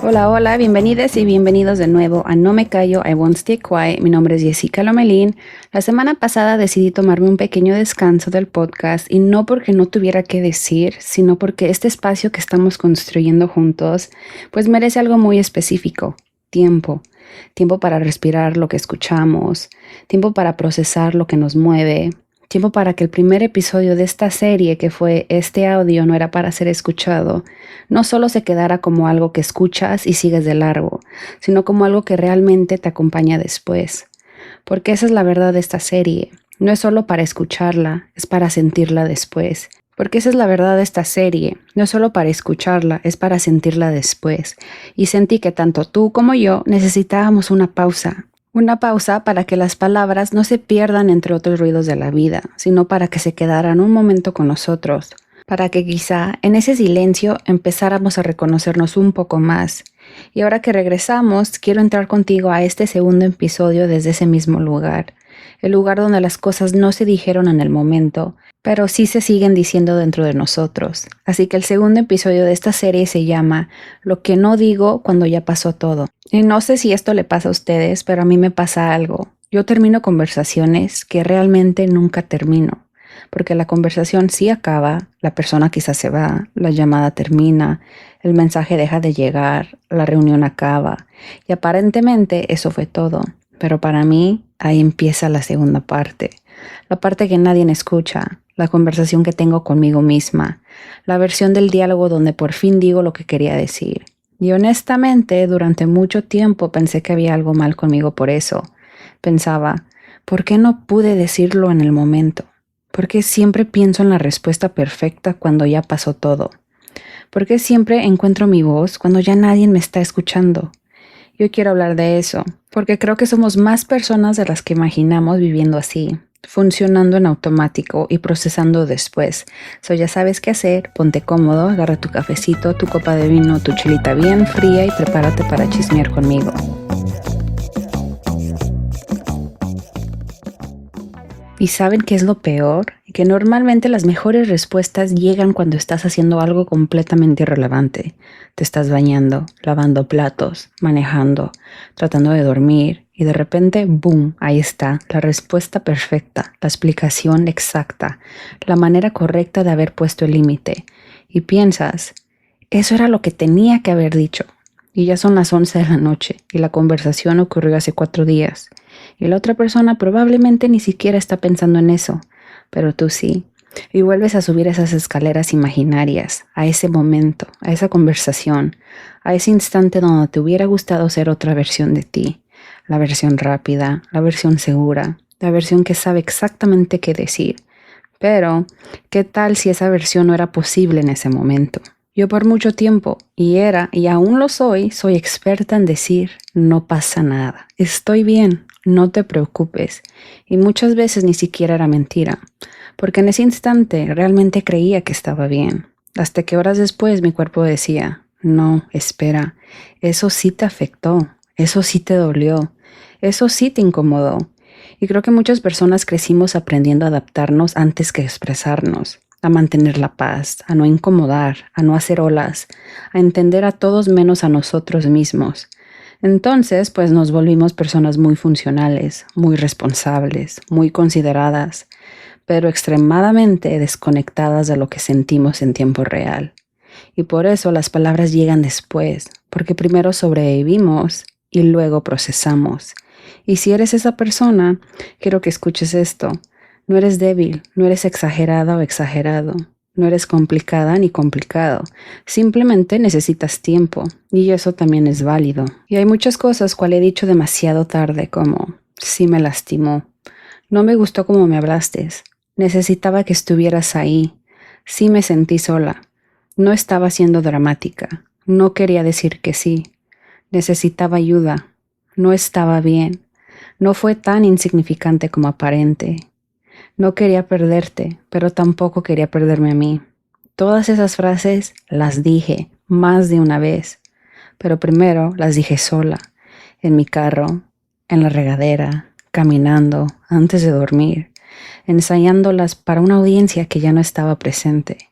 Hola, hola, bienvenidas y bienvenidos de nuevo a No Me Callo, I Won't Stay Quiet. Mi nombre es Jessica Lomelín. La semana pasada decidí tomarme un pequeño descanso del podcast y no porque no tuviera que decir, sino porque este espacio que estamos construyendo juntos pues merece algo muy específico, tiempo. Tiempo para respirar lo que escuchamos, tiempo para procesar lo que nos mueve, tiempo para que el primer episodio de esta serie, que fue Este audio no era para ser escuchado, no solo se quedara como algo que escuchas y sigues de largo, sino como algo que realmente te acompaña después. Porque esa es la verdad de esta serie. No es solo para escucharla, es para sentirla después. Porque esa es la verdad de esta serie. No es solo para escucharla, es para sentirla después. Y sentí que tanto tú como yo necesitábamos una pausa. Una pausa para que las palabras no se pierdan entre otros ruidos de la vida, sino para que se quedaran un momento con nosotros. Para que quizá en ese silencio empezáramos a reconocernos un poco más. Y ahora que regresamos, quiero entrar contigo a este segundo episodio desde ese mismo lugar. El lugar donde las cosas no se dijeron en el momento, pero sí se siguen diciendo dentro de nosotros. Así que el segundo episodio de esta serie se llama Lo que no digo cuando ya pasó todo. Y no sé si esto le pasa a ustedes, pero a mí me pasa algo. Yo termino conversaciones que realmente nunca termino. Porque la conversación sí acaba, la persona quizás se va, la llamada termina, el mensaje deja de llegar, la reunión acaba. Y aparentemente eso fue todo. Pero para mí ahí empieza la segunda parte. La parte que nadie escucha, la conversación que tengo conmigo misma, la versión del diálogo donde por fin digo lo que quería decir. Y honestamente, durante mucho tiempo pensé que había algo mal conmigo por eso. Pensaba, ¿por qué no pude decirlo en el momento? ¿Por qué siempre pienso en la respuesta perfecta cuando ya pasó todo? ¿Por qué siempre encuentro mi voz cuando ya nadie me está escuchando? Yo quiero hablar de eso, porque creo que somos más personas de las que imaginamos viviendo así, funcionando en automático y procesando después. Ya sabes qué hacer, ponte cómodo, agarra tu cafecito, tu copa de vino, tu chelita bien fría y prepárate para chismear conmigo. ¿Y saben qué es lo peor? Que normalmente las mejores respuestas llegan cuando estás haciendo algo completamente irrelevante. Te estás bañando, lavando platos, manejando, tratando de dormir y de repente, ¡boom!, ahí está, la respuesta perfecta, la explicación exacta, la manera correcta de haber puesto el límite. Y piensas, eso era lo que tenía que haber dicho. Y ya son las 11 de la noche y la conversación ocurrió hace 4 días. Y la otra persona probablemente ni siquiera está pensando en eso, pero tú sí. Y vuelves a subir esas escaleras imaginarias, a ese momento, a esa conversación, a ese instante donde te hubiera gustado ser otra versión de ti. La versión rápida, la versión segura, la versión que sabe exactamente qué decir. Pero, ¿qué tal si esa versión no era posible en ese momento? Yo por mucho tiempo, y aún lo soy experta en decir, no pasa nada, estoy bien, no te preocupes. Y muchas veces ni siquiera era mentira, porque en ese instante realmente creía que estaba bien. Hasta que horas después mi cuerpo decía, no, espera, eso sí te afectó, eso sí te dolió, eso sí te incomodó. Y creo que muchas personas crecimos aprendiendo a adaptarnos antes que expresarnos, a mantener la paz, a no incomodar, a no hacer olas, a entender a todos menos a nosotros mismos. Entonces, pues nos volvimos personas muy funcionales, muy responsables, muy consideradas, pero extremadamente desconectadas de lo que sentimos en tiempo real. Y por eso las palabras llegan después, porque primero sobrevivimos y luego procesamos. Y si eres esa persona, quiero que escuches esto. No eres débil, no eres exagerada o exagerado, no eres complicada ni complicado. Simplemente necesitas tiempo y eso también es válido. Y hay muchas cosas cual he dicho demasiado tarde, como sí me lastimó, no me gustó cómo me hablaste, necesitaba que estuvieras ahí, sí me sentí sola, no estaba siendo dramática, no quería decir que sí, necesitaba ayuda, no estaba bien, no fue tan insignificante como aparente. No quería perderte, pero tampoco quería perderme a mí. Todas esas frases las dije más de una vez, pero primero las dije sola, en mi carro, en la regadera, caminando, antes de dormir. ensayándolas para una audiencia que ya no estaba presente.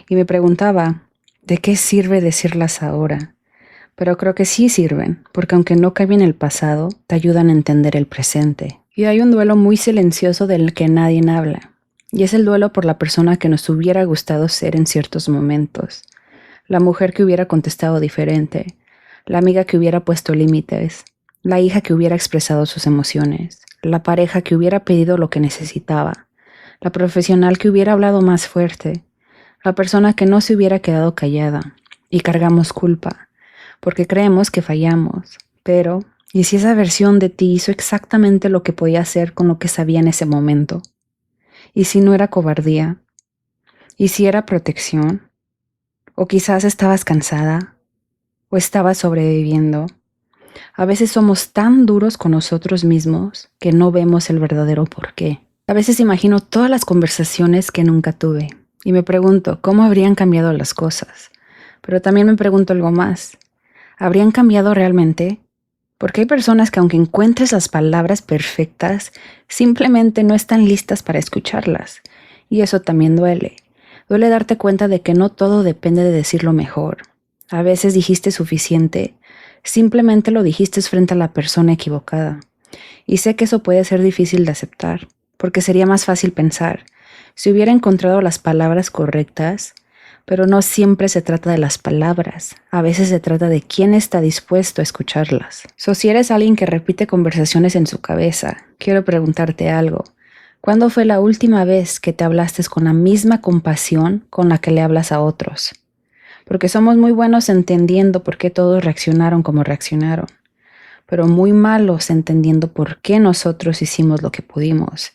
Y me preguntaba, ¿de qué sirve decirlas ahora? Pero creo que sí sirven, porque aunque no cambien el pasado, te ayudan a entender el presente. Y hay un duelo muy silencioso del que nadie habla, y es el duelo por la persona que nos hubiera gustado ser en ciertos momentos. La mujer que hubiera contestado diferente, la amiga que hubiera puesto límites, la hija que hubiera expresado sus emociones, la pareja que hubiera pedido lo que necesitaba, la profesional que hubiera hablado más fuerte, la persona que no se hubiera quedado callada. Y cargamos culpa, porque creemos que fallamos. Pero, ¿y si esa versión de ti hizo exactamente lo que podía hacer con lo que sabía en ese momento? ¿Y si no era cobardía? ¿Y si era protección? ¿O quizás estabas cansada? ¿O estabas sobreviviendo? A veces somos tan duros con nosotros mismos que no vemos el verdadero porqué. A veces imagino todas las conversaciones que nunca tuve y me pregunto cómo habrían cambiado las cosas. Pero también me pregunto algo más. ¿Habrían cambiado realmente? Porque hay personas que aunque encuentres las palabras perfectas, simplemente no están listas para escucharlas. Y eso también duele. Duele darte cuenta de que no todo depende de decirlo mejor. A veces dijiste suficiente, simplemente lo dijiste frente a la persona equivocada. Y sé que eso puede ser difícil de aceptar, porque sería más fácil pensar, si hubiera encontrado las palabras correctas, pero no siempre se trata de las palabras, a veces se trata de quién está dispuesto a escucharlas. Si eres alguien que repite conversaciones en su cabeza, quiero preguntarte algo. ¿Cuándo fue la última vez que te hablaste con la misma compasión con la que le hablas a otros? Porque somos muy buenos entendiendo por qué todos reaccionaron como reaccionaron, pero muy malos entendiendo por qué nosotros hicimos lo que pudimos.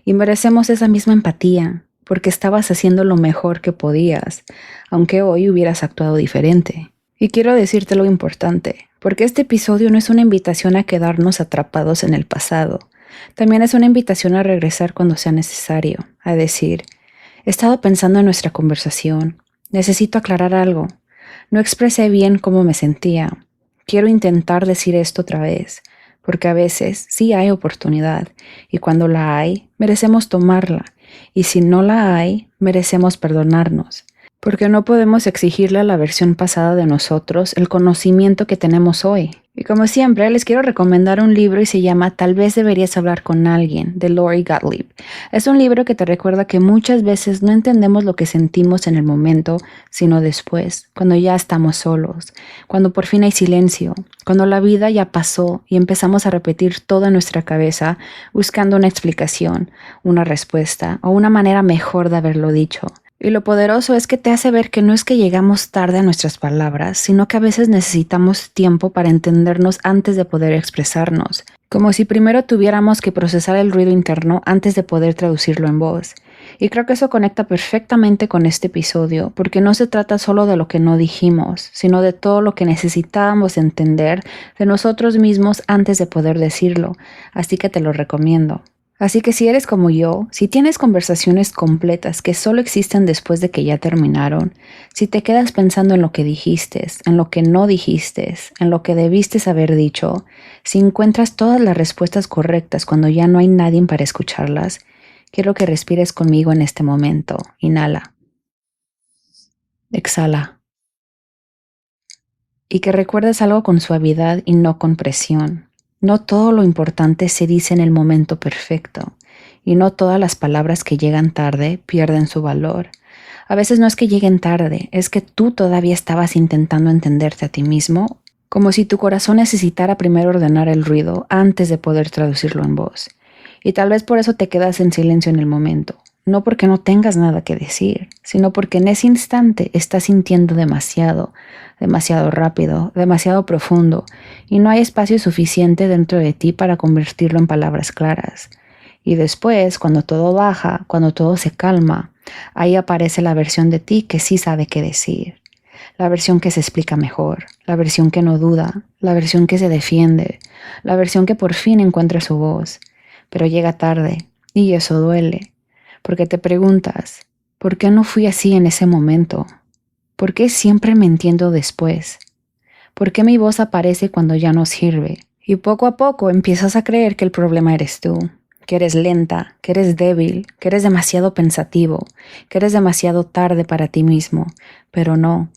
Y merecemos esa misma empatía, porque estabas haciendo lo mejor que podías, aunque hoy hubieras actuado diferente. Y quiero decirte lo importante, porque este episodio no es una invitación a quedarnos atrapados en el pasado. También es una invitación a regresar cuando sea necesario, a decir, he estado pensando en nuestra conversación, necesito aclarar algo, no expresé bien cómo me sentía, quiero intentar decir esto otra vez, porque a veces sí hay oportunidad, y cuando la hay, merecemos tomarla, y si no la hay, merecemos perdonarnos, porque no podemos exigirle a la versión pasada de nosotros el conocimiento que tenemos hoy. Y como siempre, les quiero recomendar un libro y se llama Tal vez deberías hablar con alguien, de Lori Gottlieb. Es un libro que te recuerda que muchas veces no entendemos lo que sentimos en el momento, sino después, cuando ya estamos solos, cuando por fin hay silencio, cuando la vida ya pasó y empezamos a repetir toda nuestra cabeza buscando una explicación, una respuesta o una manera mejor de haberlo dicho. Y lo poderoso es que te hace ver que no es que llegamos tarde a nuestras palabras, sino que a veces necesitamos tiempo para entendernos antes de poder expresarnos, como si primero tuviéramos que procesar el ruido interno antes de poder traducirlo en voz. Y creo que eso conecta perfectamente con este episodio, porque no se trata solo de lo que no dijimos, sino de todo lo que necesitábamos entender de nosotros mismos antes de poder decirlo, así que te lo recomiendo. Así que si eres como yo, si tienes conversaciones completas que solo existen después de que ya terminaron, si te quedas pensando en lo que dijiste, en lo que no dijiste, en lo que debiste haber dicho, si encuentras todas las respuestas correctas cuando ya no hay nadie para escucharlas, quiero que respires conmigo en este momento. Inhala. Exhala. Y que recuerdes algo con suavidad y no con presión. No todo lo importante se dice en el momento perfecto, y no todas las palabras que llegan tarde pierden su valor. A veces no es que lleguen tarde, es que tú todavía estabas intentando entenderte a ti mismo, como si tu corazón necesitara primero ordenar el ruido antes de poder traducirlo en voz. Y tal vez por eso te quedas en silencio en el momento, no porque no tengas nada que decir, sino porque en ese instante estás sintiendo demasiado rápido, demasiado profundo, y no hay espacio suficiente dentro de ti para convertirlo en palabras claras. Y después, cuando todo baja, cuando todo se calma, ahí aparece la versión de ti que sí sabe qué decir. La versión que se explica mejor, la versión que no duda, la versión que se defiende, la versión que por fin encuentra su voz. Pero llega tarde, y eso duele, porque te preguntas, ¿por qué no fui así en ese momento? ¿Por qué siempre me entiendo después? ¿Por qué mi voz aparece cuando ya no sirve? Y poco a poco empiezas a creer que el problema eres tú, que eres lenta, que eres débil, que eres demasiado pensativo, que eres demasiado tarde para ti mismo. Pero no,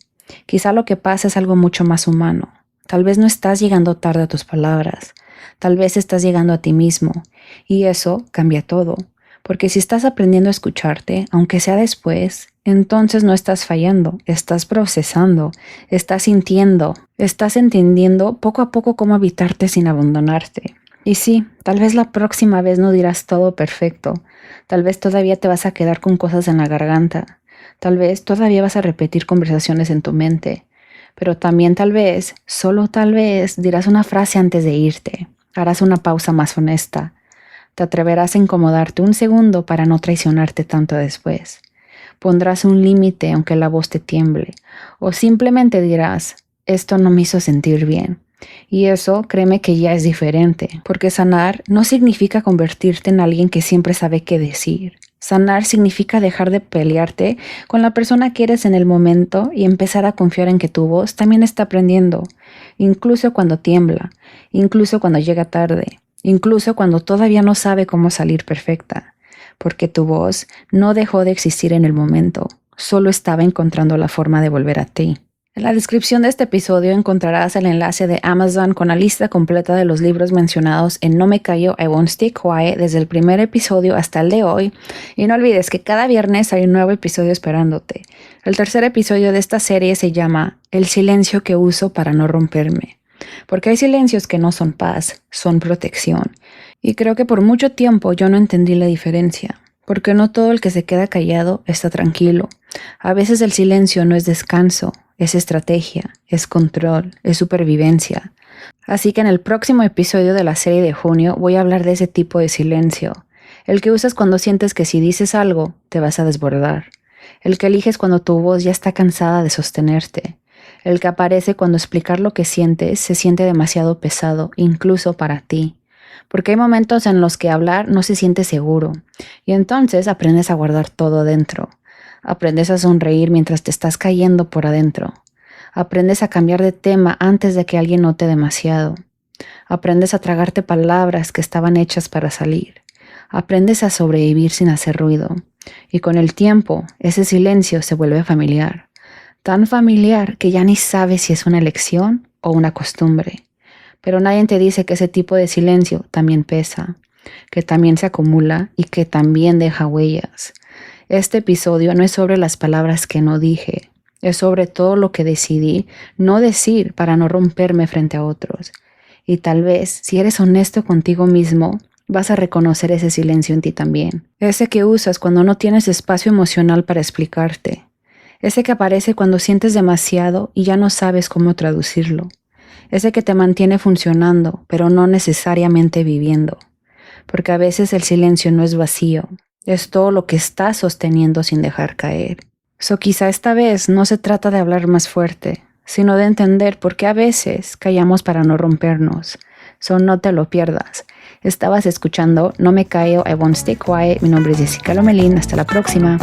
quizá lo que pasa es algo mucho más humano. Tal vez no estás llegando tarde a tus palabras, tal vez estás llegando a ti mismo, y eso cambia todo. Porque si estás aprendiendo a escucharte, aunque sea después, entonces no estás fallando, estás procesando, estás sintiendo, estás entendiendo poco a poco cómo habitarte sin abandonarte. Y sí, tal vez la próxima vez no dirás todo perfecto, tal vez todavía te vas a quedar con cosas en la garganta, tal vez todavía vas a repetir conversaciones en tu mente, pero también tal vez, solo tal vez, dirás una frase antes de irte, harás una pausa más honesta. Te atreverás a incomodarte un segundo para no traicionarte tanto después. Pondrás un límite aunque la voz te tiemble. O simplemente dirás, esto no me hizo sentir bien. Y eso, créeme que ya es diferente, porque sanar no significa convertirte en alguien que siempre sabe qué decir. Sanar significa dejar de pelearte con la persona que eres en el momento y empezar a confiar en que tu voz también está aprendiendo, incluso cuando tiembla, incluso cuando llega tarde. Incluso cuando todavía no sabe cómo salir perfecta, porque tu voz no dejó de existir en el momento, solo estaba encontrando la forma de volver a ti. En la descripción de este episodio encontrarás el enlace de Amazon con la lista completa de los libros mencionados en No me callo, I Won't Stay Quiet desde el primer episodio hasta el de hoy. Y no olvides que cada viernes hay un nuevo episodio esperándote. El tercer episodio de esta serie se llama El silencio que uso para no romperme. Porque hay silencios que no son paz, son protección. Y creo que por mucho tiempo yo no entendí la diferencia. Porque no todo el que se queda callado está tranquilo. A veces el silencio no es descanso, es estrategia, es control, es supervivencia. Así que en el próximo episodio de la serie de junio voy a hablar de ese tipo de silencio. El que usas cuando sientes que si dices algo, te vas a desbordar. El que eliges cuando tu voz ya está cansada de sostenerte. El que aparece cuando explicar lo que sientes se siente demasiado pesado, incluso para ti. Porque hay momentos en los que hablar no se siente seguro, y entonces aprendes a guardar todo dentro. Aprendes a sonreír mientras te estás cayendo por adentro. Aprendes a cambiar de tema antes de que alguien note demasiado. Aprendes a tragarte palabras que estaban hechas para salir. Aprendes a sobrevivir sin hacer ruido. Y con el tiempo, ese silencio se vuelve familiar. Tan familiar que ya ni sabes si es una elección o una costumbre. Pero nadie te dice que ese tipo de silencio también pesa, que también se acumula y que también deja huellas. Este episodio no es sobre las palabras que no dije, es sobre todo lo que decidí no decir para no romperme frente a otros. Y tal vez, si eres honesto contigo mismo, vas a reconocer ese silencio en ti también. Ese que usas cuando no tienes espacio emocional para explicarte. Ese que aparece cuando sientes demasiado y ya no sabes cómo traducirlo. Ese que te mantiene funcionando, pero no necesariamente viviendo. Porque a veces el silencio no es vacío, es todo lo que estás sosteniendo sin dejar caer. Quizá esta vez no se trata de hablar más fuerte, sino de entender por qué a veces callamos para no rompernos. No te lo pierdas. Estabas escuchando No me callo, I Won't Stay Quiet. Mi nombre es Jessica Lomelín. Hasta la próxima.